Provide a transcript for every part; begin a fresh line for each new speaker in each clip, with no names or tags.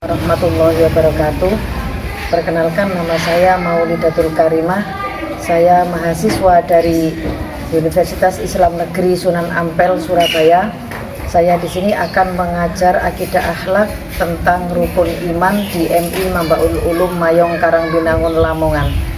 Warahmatullahi wabarakatuh. Perkenalkan, nama saya Maulidatul Karimah. Saya mahasiswa dari Universitas Islam Negeri Sunan Ampel, Surabaya. Saya di sini akan mengajar akidah akhlak tentang rukun iman di MI Mambaul Ulum Mayong Karangbinangun, Lamongan.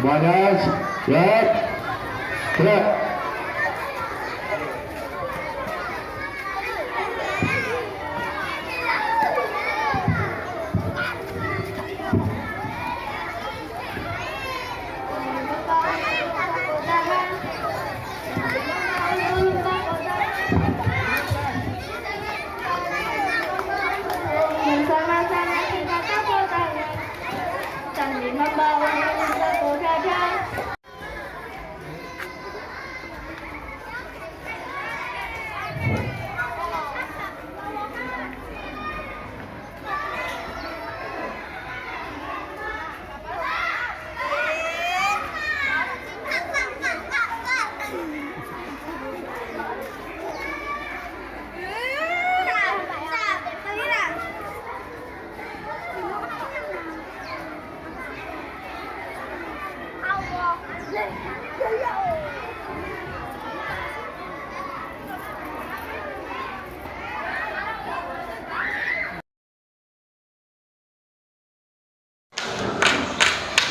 Semuanya siap, gerak.
Bersama-sama kita tepuk tangan sambil membawa satu dada.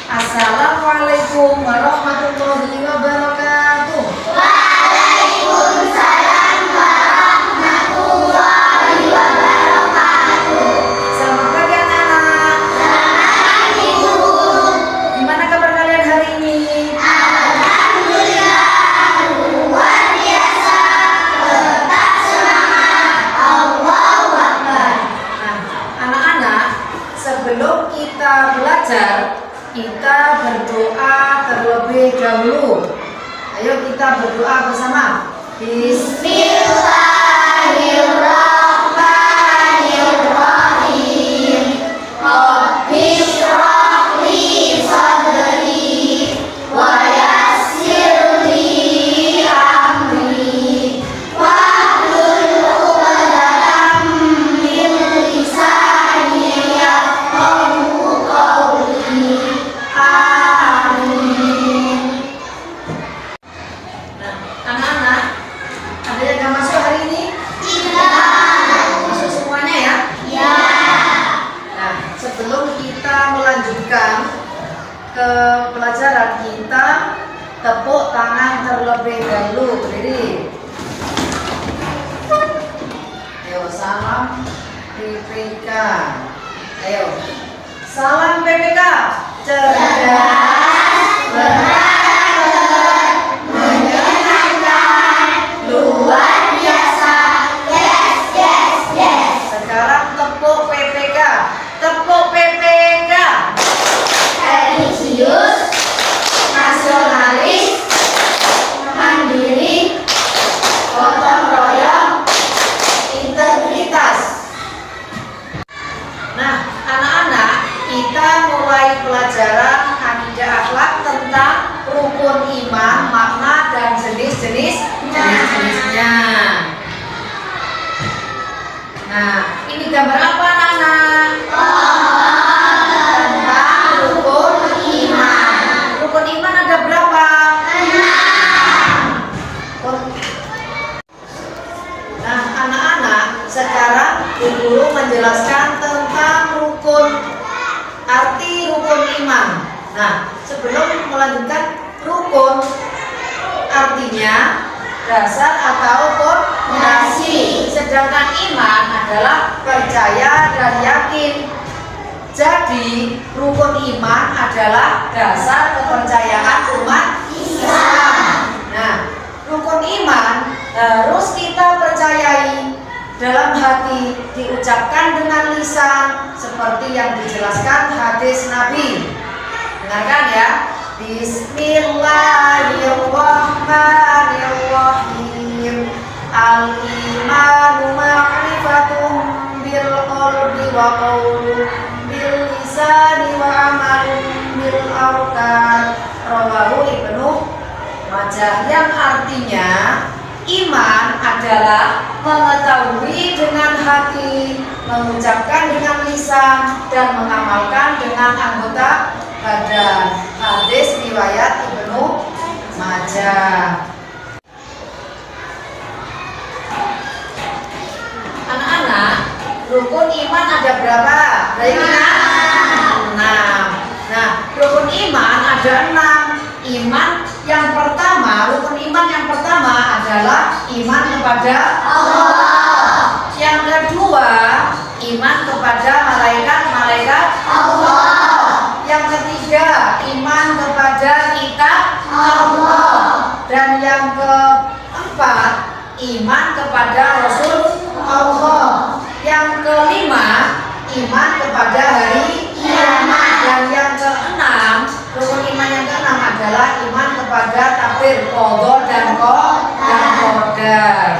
Assalamualaikum warahmatullahi wabarakatuh. Selamat pagi anak-anak. Gimana kabar kalian hari ini? Nah, anak-anak, sebelum kita belajar, kita berdoa terlebih dahulu. Ayo kita berdoa bersama. Bismillahirrahmanirrahim. Rabbish li sadri wa yassir li amri wahlul 'uqdatam min lisani yafqahu qawli. Amin. Nah, anak-anak, ada yang gak masuk hari ini? Iya. Masuk semuanya ya? Iya. Nah, sebelum kita melanjutkan ke pelajaran, kita tepuk tangan terlebih dahulu. Berdiri. Ayo, salam PPK. Ayo, salam PPK. Cerdas, berakal, menyenangkan, luar biasa. Yes, yes, yes. Sekarang tepuk PPK. Tepuk PPK. Religius, nasionalis, mandiri, gotong royong, integritas. Nah, anak-anak, kita mulai pelajaran akidah akhlak tentang rukun iman, makna dan jenis-jenisnya. Nah, ini gambar apa anak-anak? Tentang rukun iman. Rukun iman ada berapa? 6. Nah, anak-anak, sekarang Ibu Guru menjelaskan tentang rukun. Arti Nah, sebelum melanjutkan rukun, artinya dasar atau fondasi. Sedangkan iman adalah percaya dan yakin. Jadi, rukun iman adalah dasar kepercayaan umat Islam. Nah, rukun iman harus kita percayai dalam hati, diucapkan dengan lisan seperti yang dijelaskan hadis Nabi. Dengarkan ya. Bismillahirrahmanirrahim. Al-imanu ma'rifatun bil qalbi wa qaulun bil lisani wa amalun bil arkan. Rawahu Ibnu Majah, yang artinya iman adalah mengetahui dengan hati, mengucapkan dengan lisan, dan mengamalkan dengan anggota badan. Hadis riwayat Ibnu Majah. Anak-anak, rukun iman ada berapa? Enam. Nah, rukun iman ada 6. Iman yang pertama, rukun iman yang pertama adalah iman kepada Allah. Yang kedua, iman kepada malaikat-malaikat Allah. Yang ketiga, iman kepada kitab Allah. Dan yang keempat, iman kepada Rasul Allah. Yang kelima, iman kepada hari kiamat. Dan yang keenam, rukun iman yang keenam adalah iman kepada takdir, qada dan qadar.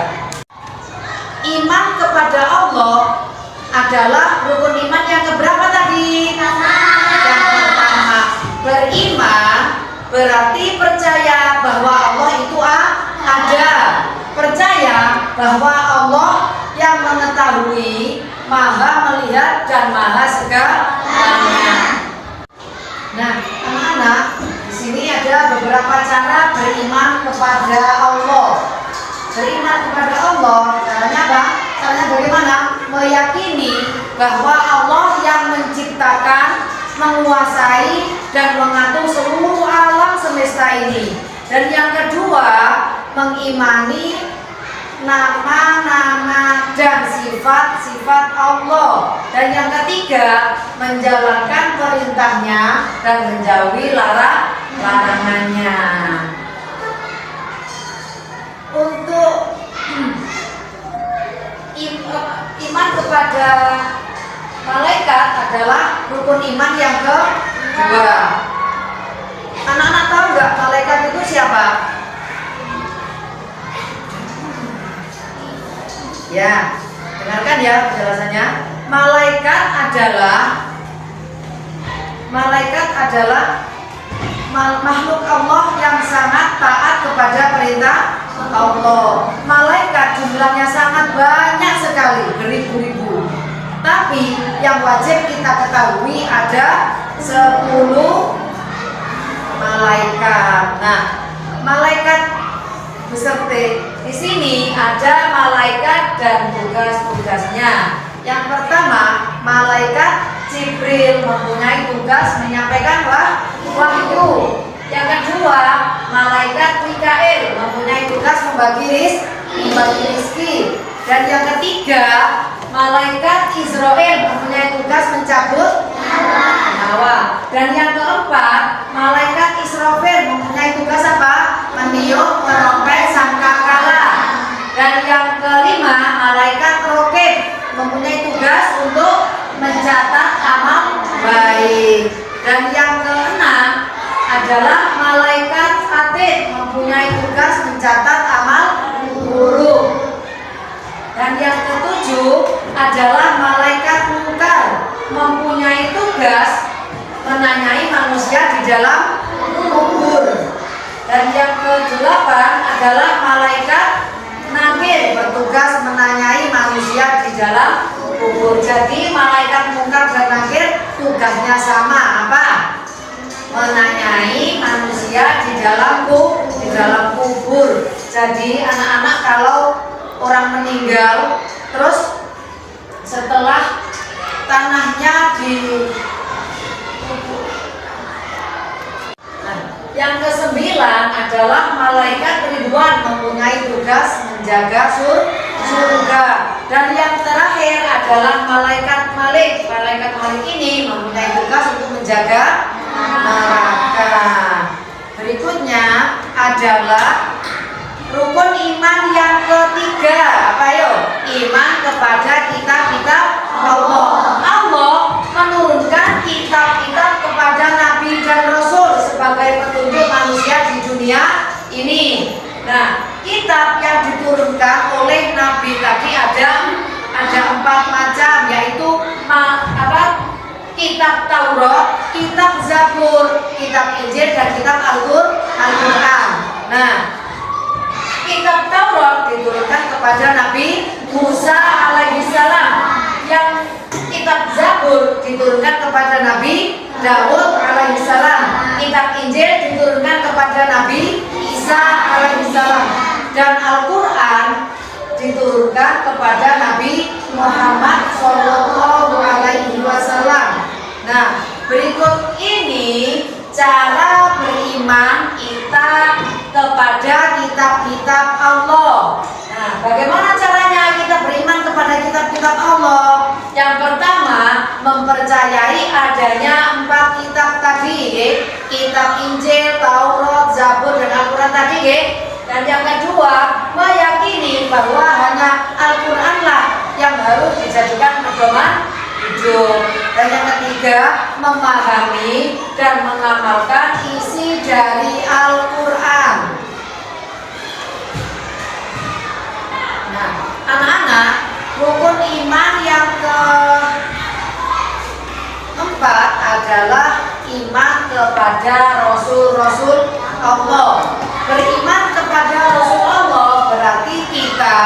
Iman kepada Allah adalah rukun iman yang keberapa tadi? Yang pertama. Beriman berarti percaya bahwa Allah itu ada. Percaya bahwa Allah yang mengetahui, maha melihat dan maha segalanya. Nah, anak-anak, di sini ada beberapa cara beriman kepada Allah. Beriman kepada Allah, caranya apa? Caranya bagaimana? Meyakini bahwa Allah yang menciptakan, menguasai, dan mengatur seluruh alam semesta ini. Dan yang kedua, mengimani nama-nama dan sifat-sifat Allah. Dan yang ketiga, menjalankan perintahnya dan menjauhi larangannya. Untuk iman kepada malaikat adalah rukun iman yang kedua. Anak-anak tahu nggak malaikat itu siapa? Ya, dengarkan ya penjelasannya. Malaikat adalah makhluk Allah yang sangat taat kepada perintah Allah. Malaikat jumlahnya sangat banyak sekali, beribu-ribu. Tapi yang wajib kita ketahui ada 10 malaikat. Nah, malaikat beserta di sini ada malaikat dan tugas-tugasnya. Yang pertama, malaikat Jibril mempunyai tugas menyampaikan wahyu. Yang kedua, malaikat Mikail mempunyai tugas membagi rezeki. Dan yang ketiga, malaikat Israel mempunyai tugas mencabut nyawa. Dan yang keempat, malaikat Israfil mempunyai tugas apa? Meniup trompet sangkakala. Dan yang kelima, malaikat Raqib mempunyai tugas untuk mencatat amal baik. Dan yang keenam adalah malaikat Atid mempunyai tugas mencatat amal buruk. Dan yang ketujuh adalah malaikat Munkar mempunyai tugas menanyai manusia di dalam kubur. Dan yang kedelapan adalah malaikat Nakir bertugas menanyai manusia di dalam kubur. Jadi malaikat Munkar dan Nakir tugasnya sama, apa? Menanyai manusia di dalam kubur. Jadi anak-anak, kalau orang meninggal terus setelah tanahnya Yang kesembilan adalah malaikat Ridwan mempunyai tugas menjaga surga. Dan yang terakhir adalah malaikat Malik. Malaikat Malik ini mempunyai tugas untuk menjaga neraka. Berikutnya adalah rukun iman yang ketiga. Apa yo? Iman kepada kitab-kitab Allah. Allah menurunkan kitab-kitab kepada nabi dan rasul sebagai petunjuk manusia di dunia ini. Nah, kitab yang diturunkan oleh nabi tadi ada 4 macam, yaitu kitab Taurat, kitab Zabur, kitab Injil, dan kitab Al-Quran. Nah, kitab Taurat diturunkan kepada Nabi Musa alaihissalam. Yang kitab Zabur diturunkan kepada Nabi Daud alaihissalam. Kitab Injil diturunkan kepada Nabi Isa alaihissalam. Dan Al-Quran diturunkan kepada Nabi Muhammad Shallallahu alaihi wasallam. Nah, berikut ini cara beriman kita kepada kitab-kitab Allah. Nah, bagaimana caranya kita beriman kepada kitab-kitab Allah? Yang pertama, mempercayai adanya 4 kitab tadi, kitab Injil, Taurat, Zabur, dan Al-Quran tadi. Dan yang kedua, meyakini bahwa hanya Al-Quranlah yang harus dijadikan pedoman hidup. Dan yang ketiga, memahami dan mengamalkan isi dari Al-Quran. Nah, anak-anak, rukun iman yang keempat adalah iman kepada Rasul-Rasul Allah. Beriman kepada Rasul Allah berarti kita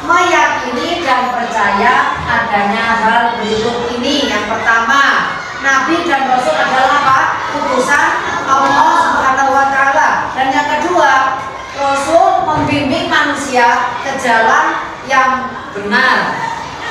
meyakini dan percaya adanya hal berikut ini. Yang pertama, Nabi dan Rasul adalah apa? Utusan Allah Subhanahu wa Ta'ala. Dan yang kedua, Rasul membimbing manusia ke jalan yang benar.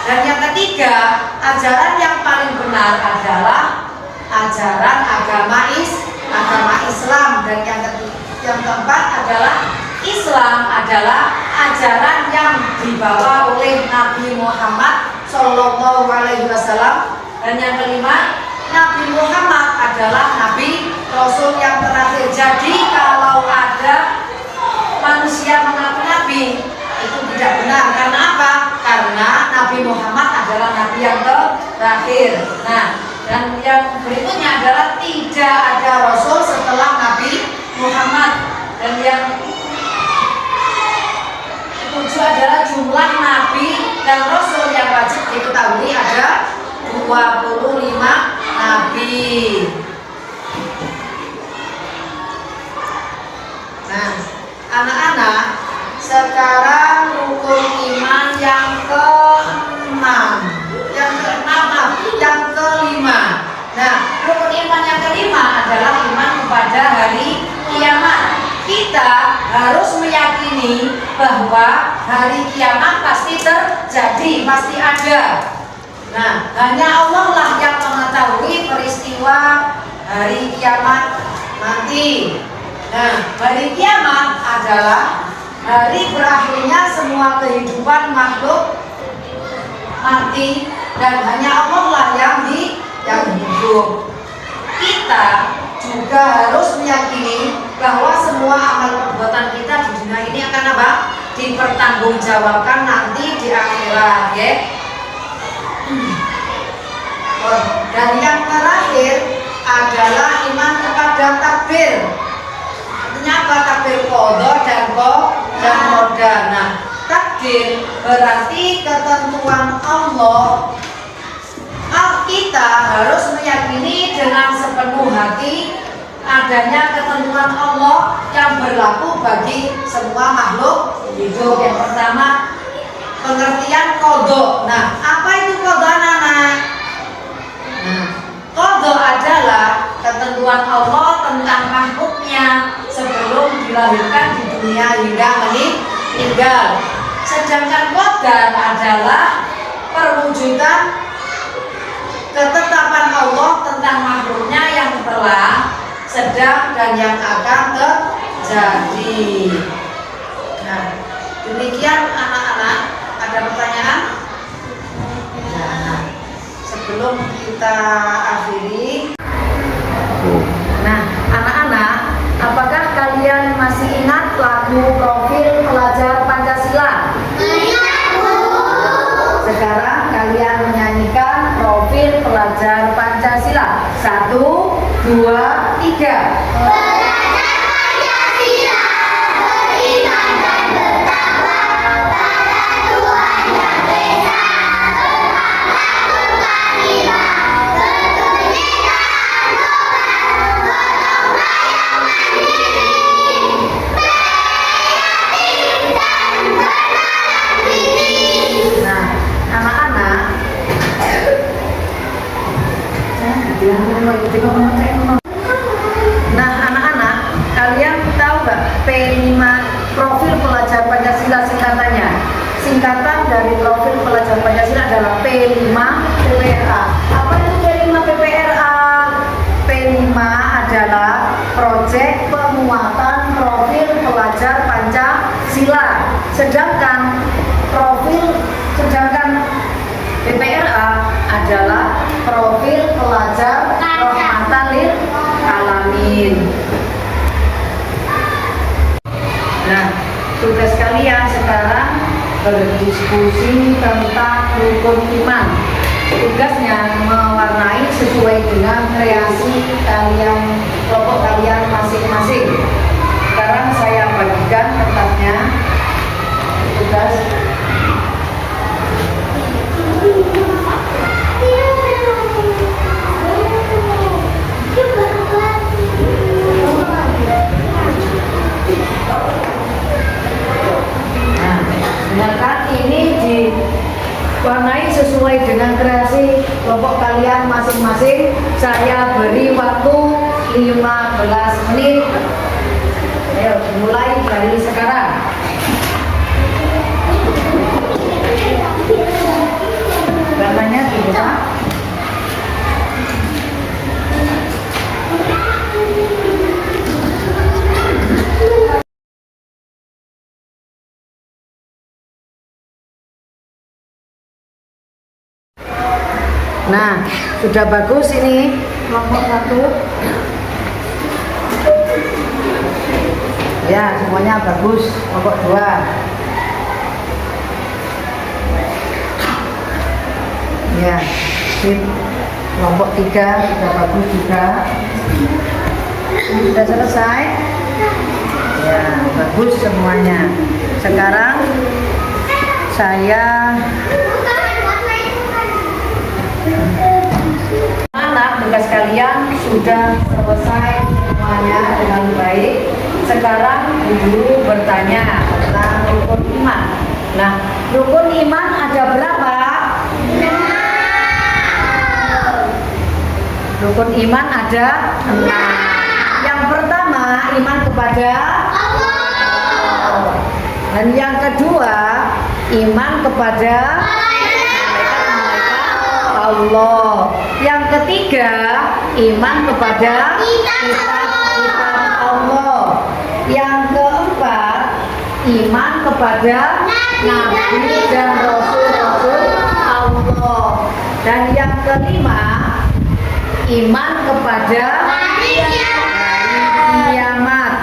Dan yang ketiga, ajaran yang paling benar adalah ajaran agama Islam. Dan yang keempat adalah Islam adalah ajaran yang dibawa oleh Nabi Muhammad Shallallahu alaihi wasallam. Dan yang kelima, Nabi Muhammad adalah Nabi Rasul yang terakhir. Jadi kalau ada manusia mengaku Nabi, itu tidak benar. Karena apa? Karena Nabi Muhammad adalah Nabi yang terakhir. Nah, dan yang berikutnya adalah tidak ada Rasul setelah Nabi Muhammad. Dan yang ketujuh adalah jumlah Nabi dan Rasul yang wajib diketahui ada 25 Nabi. Nah, anak-anak, sekarang rukun iman yang kelima. Nah, rukun iman yang kelima adalah iman kepada hari kiamat. Kita harus meyakini bahwa hari kiamat pasti terjadi, pasti ada. Nah, hanya Allah lah yang mengetahui peristiwa hari kiamat nanti. Nah, hari kiamat adalah hari berakhirnya semua kehidupan makhluk mati, dan hanya Allah lah yang hidup. Kita juga harus meyakini bahwa semua amal perbuatan kita di dunia ini akan apa? Dipertanggungjawabkan nanti di akhirat, ya. Dan yang terakhir adalah iman kepada takdir. Artinya apa? Takdir qadha dan qadar. Nah, takdir berarti ketentuan Allah. Kita harus meyakini dengan sepenuh hati adanya ketentuan Allah yang berlaku bagi semua makhluk hidup. Yang pertama, pengertian qadha. Nah, apa itu qadha, anak-anak? Nah, qadha adalah ketentuan Allah tentang makhluknya sebelum dilahirkan di dunia hingga meninggal. Sedangkan qadar adalah perwujudan ketetapan Allah tentang makhluknya yang telah sedang, dan yang akan terjadi. Nah, demikian anak-anak. Ada pertanyaan? Nah, sebelum kita akhiri. Nah, anak-anak, apakah kalian masih ingat lagu Profil Pelajar Pancasila? Sekarang kalian menyanyikan Profil Pelajar Pancasila. 1, 2, 3. Nah, anak-anak, kalian tahu nggak P5 Profil Pelajar Pancasila singkatannya? Singkatan dari Profil Pelajar Pancasila adalah P5 PPRA. Apa itu P5 PPRA? P5 adalah Proyek Penguatan Profil Pelajar Pancasila. Sedangkan PPRA adalah Profil Pelajar Rahmatan lil Alamin. Nah, tugas kalian sekarang berdiskusi tentang rukun iman. Tugasnya mewarnai sesuai dengan kreasi kalian, kelompok kalian masing-masing. Sekarang saya bagikan kertasnya. Tugas. Nah, ini diwarnai sesuai dengan kreasi kelompok kalian masing-masing. Saya beri waktu 15 menit. Ayo mulai dari sekarang. Gambarnya dibuka. Nah, sudah bagus ini kelompok 1. Ya, semuanya bagus. Kelompok 2. Ya, sip. Kelompok 3 sudah bagus juga. Sudah selesai. Ya, bagus semuanya. Sekarang saya anak, tugas kalian sudah selesai semuanya dengan baik. Sekarang guru bertanya tentang rukun iman. Nah, rukun iman ada berapa? Rukun iman ada 6. Yang pertama, iman kepada Allah. Dan yang kedua, iman kepada Allah. Yang ketiga, iman kepada kitab-kitab Allah. Yang keempat, iman kepada nabi dan rasul-rasul Allah. Dan yang kelima, iman kepada hari kiamat.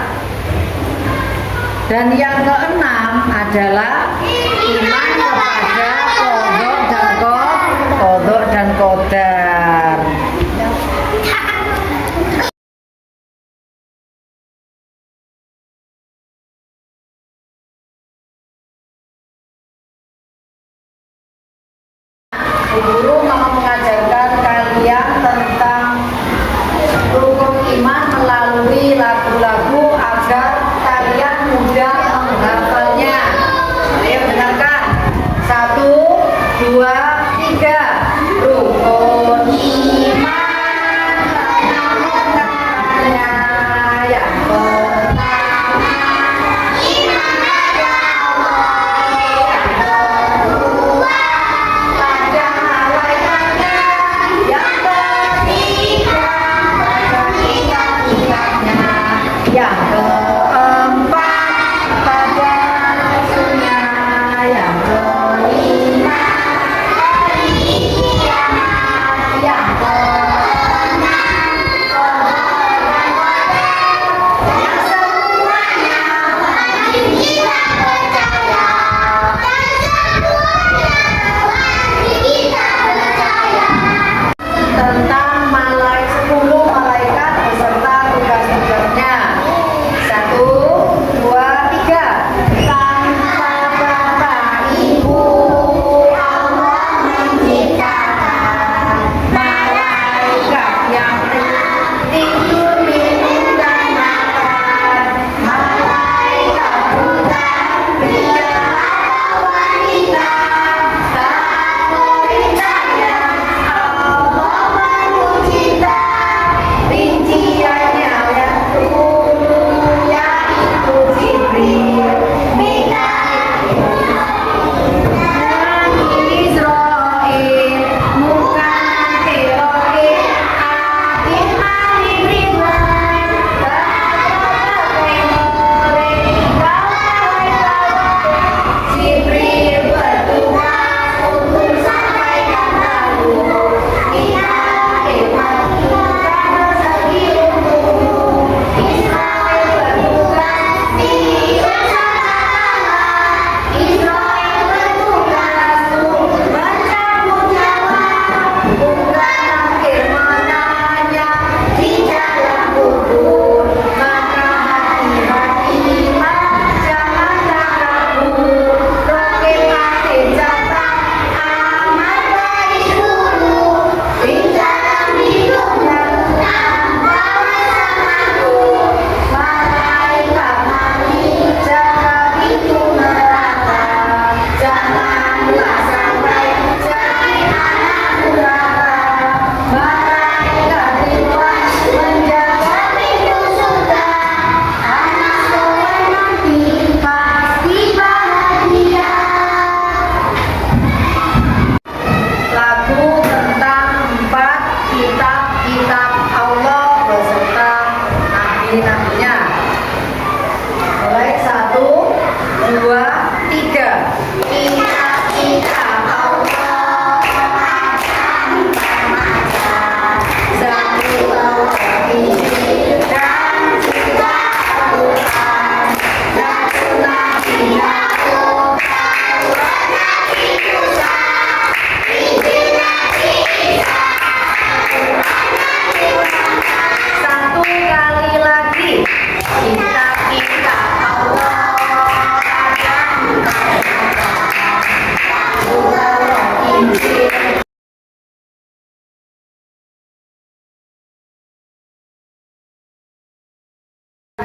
Dan yang keenam adalah iman kepada qadha dan qadar. Guru mau mengajarkan kalian tentang rukun iman melalui lagu-lagu agar kalian mudah menghafalnya.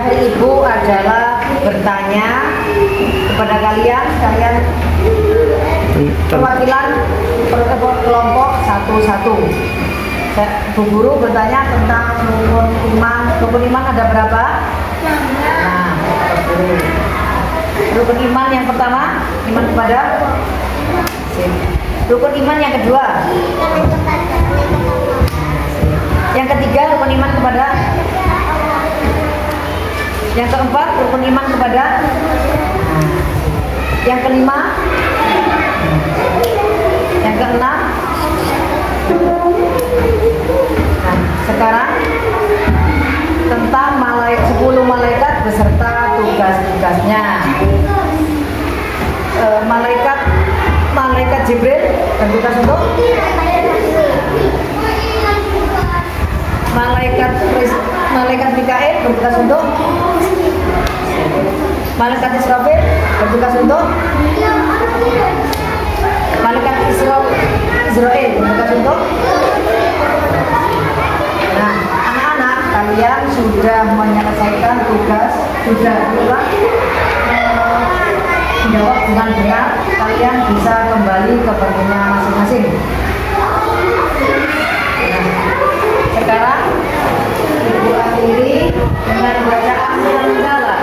Ibu adalah bertanya kepada kalian perwakilan kelompok satu-satu. Bu Guru bertanya tentang rukun iman. Rukun iman ada berapa? Nah, rukun iman yang pertama, iman kepada. Rukun iman yang kedua. Yang ketiga, rukun iman kepada. Yang keempat, rukun iman kepada. Yang kelima. Yang keenam. Nah, sekarang tentang 10 malaikat beserta tugas-tugasnya. Malaikat Jibril bertugas untuk malaikat Mikail bertugas untuk malaikat Israfil bertugas untuk malaikat Israel bertugas untuk. Nah, anak-anak, kalian sudah menyelesaikan tugas, sudah menjawab dengan benar, kalian bisa kembali ke perginya masing-masing. Nah, sekarang Ibu akhiri dengan bacaan hamdalah.